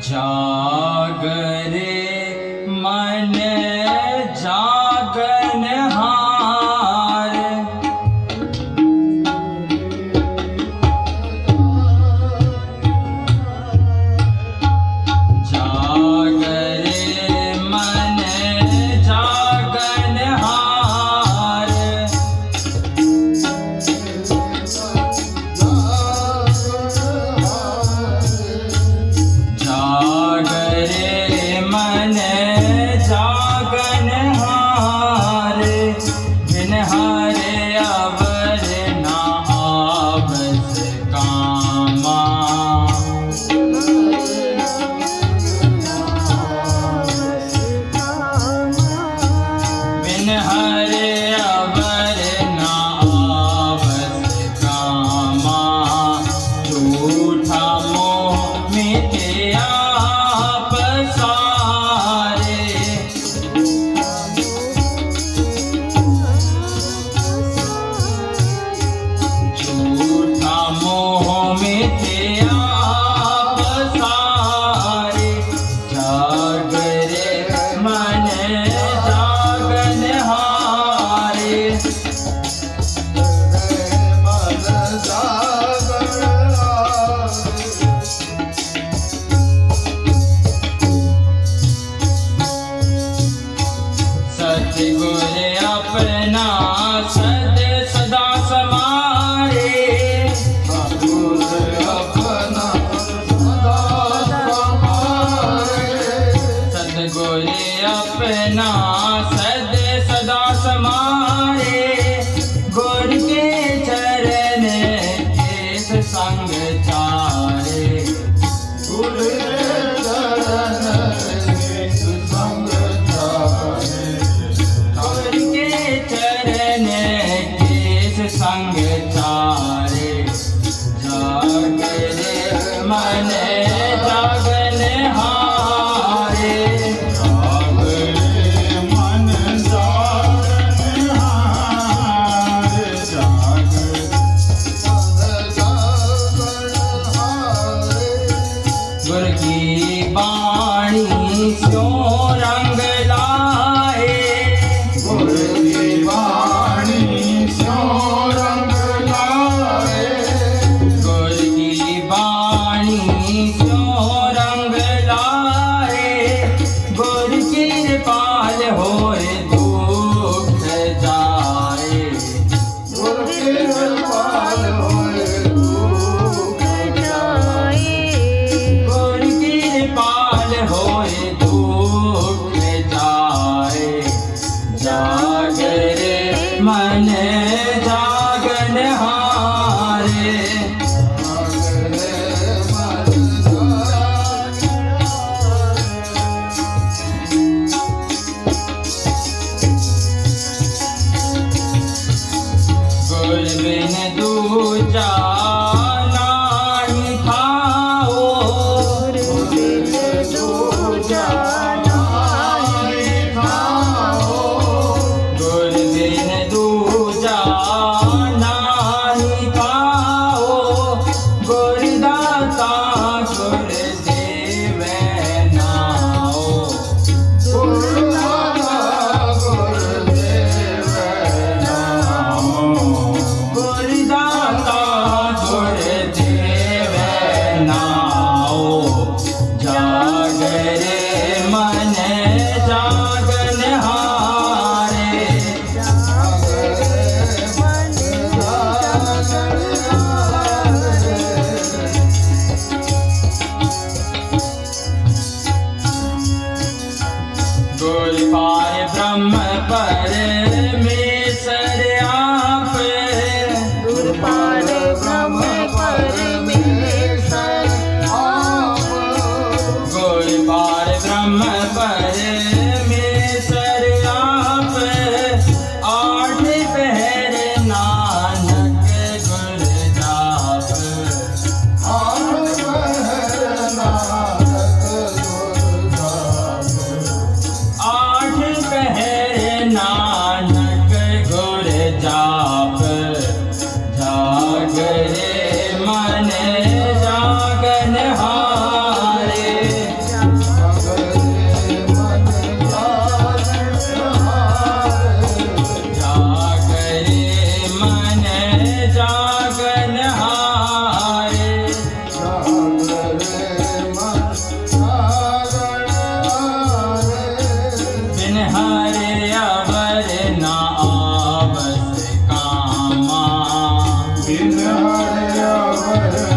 जागरे मन जागनहार, जागरे मन जागनहार, जागरे मन जागनहार, बिन हरे अवर न आवस कामा, बिन हरे अवर न आवस कामा, झूठा मोह मिथ्या पसारे, झूठा मोह मिथ्या पसारे, जागरे मन जागनहारे, सतगुर अपना सद सदा समारे, सतगुर अपना सद सदा समारे, गुर के चरण केस संग चारे, गुर चरण केस संग चारे, गुर के चरण केस संग चारे, जागरे मन जागनहारे, जागरे मन जागनहारे, गुर की बाणी स्यों रंग लाए, गुर की बाणी स्यों रंग लाए, गुर की बाणी स्यों रंग लाए, गुर कृपाल होए दुख जाए, गुर कृपाल होए दुख जाए, गुर कृपाल होए दुख जाए, जागरे मन जागनहारे, गुर बिन दूजा नाही खाओ, गुर बिन दूजा नाही खाओ, गुर बिन दूजा नाही खाओ, गुर दाता गुर देवै नाओ, गुर दाता गुर देवै नाओ, गुर दाता હરે અવર